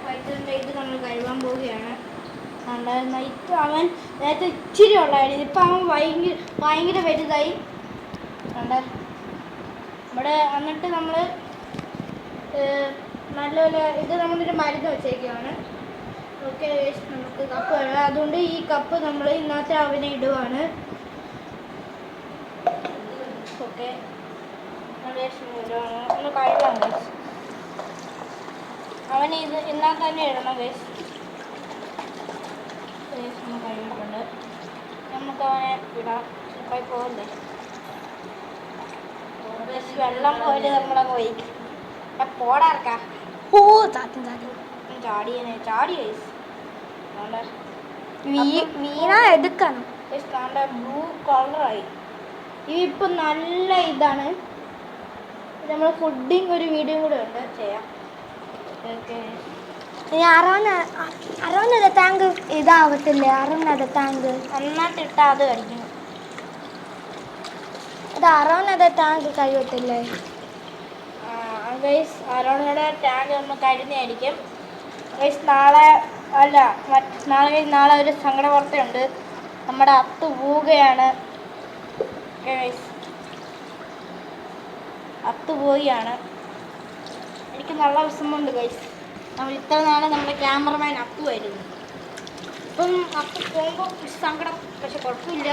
ഫൈറ്ററിൻ്റെ ഇത് നമ്മൾ കഴുകാൻ പോവുകയാണ്. ഇപ്പം അവൻ നേരത്തെ ഇച്ചിരി ഉള്ളായിരുന്നു, ഇപ്പം അവൻ ഭയങ്കര വലുതായി. ഇവിടെ വന്നിട്ട് നമ്മൾ നല്ലപോലെ ഇത് നമ്മളൊരു മരുന്ന് വെച്ചേക്കുകയാണ്. ഓക്കെ, നമുക്ക് കപ്പ് വേണം, അതുകൊണ്ട് ഈ കപ്പ് നമ്മൾ ഇന്നത്തെ അവനെ ഇടുവാണ്. ഓക്കെ, ഒന്ന് കഴുകാം ഗൈസ്. അവന് ഇത് ഇന്നാൾ തന്നെ ഇടണം ഗൈസ്. ഒന്ന് കഴുകിയിട്ടുണ്ട്, നമുക്ക് അവനെ ഇടാം. പോയി പോകണ്ടേ, വെള്ളം പോലെ നമ്മളങ്ങ് വഹിക്കും. പോടാർക്കാ ചാടി ഗൈസ്. വീണാ എടുക്കണം. ബ്ലൂ കളറായി. ഇതിപ്പോൾ നല്ല ഇതാണ്. നമ്മൾ ഫുഡിങ് ഒരു വീഡിയോ കൂടെ ഉണ്ട്, ചെയ്യാം. ഓക്കെ, അറൗണ്ട് ടാങ്ക് ഇതാവത്തില്ലേ? അറൗണ്ട് ടാങ്ക് നന്നായിട്ട് ഇട്ടാൽ അത് കടിക്കുന്നു. ഇത് അറൗണ്ട് ടാങ്ക് കഴിയത്തില്ലേ? ഗൈസ്, അറൗണ്ട് ടാങ്ക് നമ്മൾ കരുന്നതായിരിക്കും ഗൈസ്. നാളെ ഒരു സങ്കട വാർത്തയുണ്ട്. നമ്മുടെ അത്ത് പോവുകയാണ് ഗൈസ്, അത്ത് പോവുകയാണ്. എനിക്ക് നല്ല വിഷമമുണ്ട് ഗൈസ്. നമ്മൾ ഇത്ര നാളെ നമ്മുടെ ക്യാമറമാൻ അത്തുമായിരുന്നു. ഇപ്പം അത്ത് പോകുമ്പോൾ സങ്കടം, പക്ഷെ കുഴപ്പമില്ല.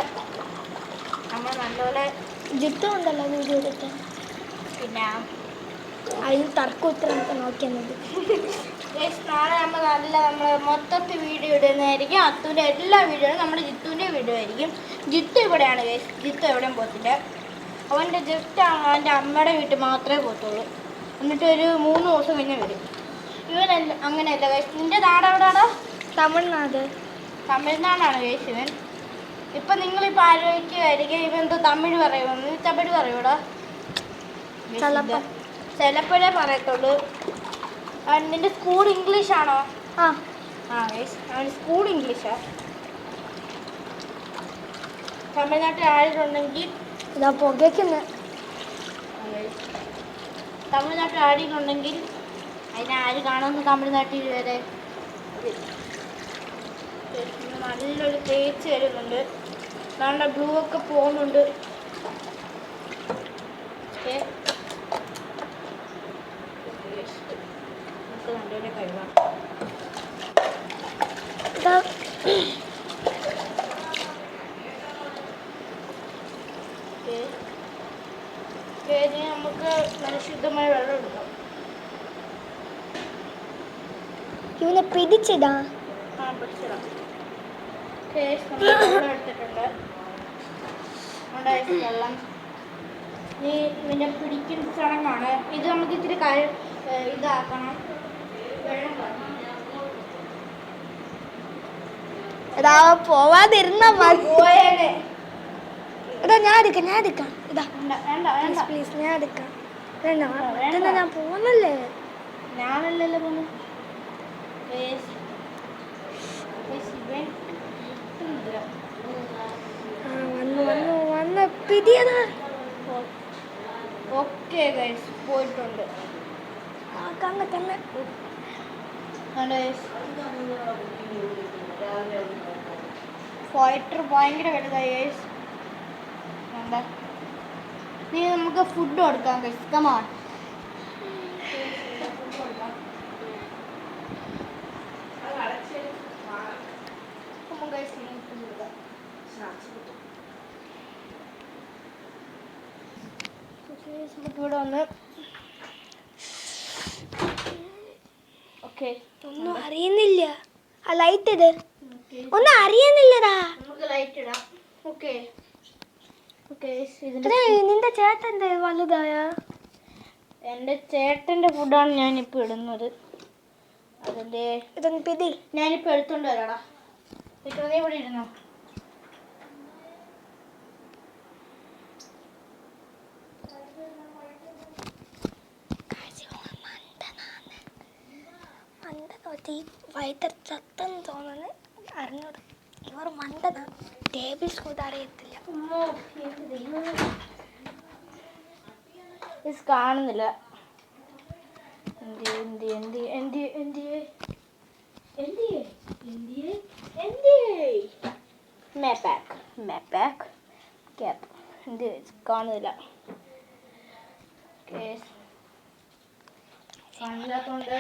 നമ്മൾ നല്ലപോലെ ജിത്തുണ്ടല്ലോ വീഡിയോ എടുക്കാൻ. പിന്നെ അതിന് തർക്കോത്തരം നോക്കിയാൽ മതി. നാളെ നമ്മൾ മൊത്തത്തിൽ വീഡിയോ ഇടുന്നതായിരിക്കും. അത്തുവിൻ്റെ എല്ലാ വീഡിയോയും നമ്മുടെ ജിത്തുവിൻ്റെ വീഡിയോ ആയിരിക്കും. ജിത്തു ഇവിടെയാണ് ഗൈസ്, ജിത്തു എവിടെയും പോകത്തില്ല. അവൻ്റെ ജസ്റ്റ് അവൻ്റെ അമ്മയുടെ വീട്ടിൽ മാത്രമേ പോകത്തുള്ളൂ. എന്നിട്ട് ഒരു 3 ദിവസം കഴിഞ്ഞ് വരും. ഇവൻ അങ്ങനെയല്ല ഗൈസ്. നിൻ്റെ നാടെവിടാടാ? തമിഴ്നാടാണ് ഗൈസ് ഇവൻ. ഇപ്പം നിങ്ങളിപ്പോൾ ആലോചിക്കുമായിരിക്കും ഇവൻ എന്തോ തമിഴ് പറയുമെന്ന്. തമിഴ് പറയൂടാ? ചിലപ്പോഴേ പറയത്തുള്ളൂ. നിൻ്റെ സ്കൂൾ ഇംഗ്ലീഷാണോ? ഗൈസ്, അവൻ്റെ സ്കൂൾ ഇംഗ്ലീഷാണ്. തമിഴ്നാട്ടിൽ ആയിട്ടുണ്ടെങ്കിൽ തമിഴ്നാട്ടിൽ ആടിയിട്ടുണ്ടെങ്കിൽ അതിനെ ആര് കാണുന്നു? തമിഴ്നാട്ടിൽ വരെ നല്ലൊരു തേച്ച് വരുന്നുണ്ട്. നല്ല ബ്ലൂ ഒക്കെ പോകുന്നുണ്ട്. ഓക്കെ, നമുക്ക് നല്ലപോലെ കഴുകാം. നമുക്ക് നല്ല ശുദ്ധമായ വെള്ളം എടുക്കാം. ഇവനെ പിടിച്ചിടാ. പിടിച്ചിടാം. വെള്ളം എടുത്തിട്ടുണ്ട്. വെള്ളം പിന്നെ പിടിക്കുന്ന ചടങ്ങാണ് ഇത്. നമുക്ക് ഇത്തിരി ഇതാക്കണം. വെള്ളം പോവാതിരുന്ന പോയേനെ. ഞാൻ എടുക്കാം. പ്ലീസ് ഞാൻ എടുക്കാം. ഞാൻ പോന്നല്ലേ. ഞാനല്ലല്ലോ പോന്നു. വന്ന് പിടിയതാ. ഓക്കെ ഗൈസ്, പോയിട്ടുണ്ട്. ഫൈറ്റർ ഭയങ്കര വലുതായി ഗൈസ്. നീ നമുക്ക് ഫുഡ് കൊടുക്കാം ഗൈസ്. കമാൺ. ഇവിടെ വന്ന് ഒന്നും അറിയുന്നില്ല. ആ ലൈറ്റ് ഇട്. ഒന്നും അറിയുന്നില്ലടാ. നമുക്ക് ലൈറ്റ് ഇടാം. ഓക്കെ, നിന്റെ ചേട്ടൻ്റെ വലുതായ? എൻ്റെ ചേട്ടൻ്റെ ഫുഡാണ് ഞാനിപ്പോൾ ഇടുന്നത്. അതിൻ്റെ ഇതൊന്ന് പിടി. ഞാനിപ്പോൾ എടുത്തോണ്ട് വരാടാ. നീ ഇവിടെ ഇരുന്നോ. വൈദ്യർ ചത്തെന്ന് തോന്നുന്നു. അറിഞ്ഞൂട. ഇവർ മണ്ടന. ടേബിൾ സ്പൂൺ അറിയത്തില്ല. കാണുന്നില്ല. കാണുന്നില്ല. കാണില്ലാത്തോണ്ട്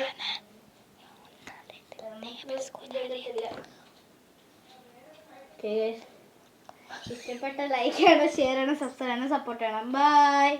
ഇഷ്ടപ്പെട്ട ലൈക്ക് ചെയ്യണം, ഷെയർ ചെയ്യണം, സബ്സ്ക്രൈബ് ചെയ്യണം, സപ്പോർട്ട് ചെയ്യണം. ബൈ.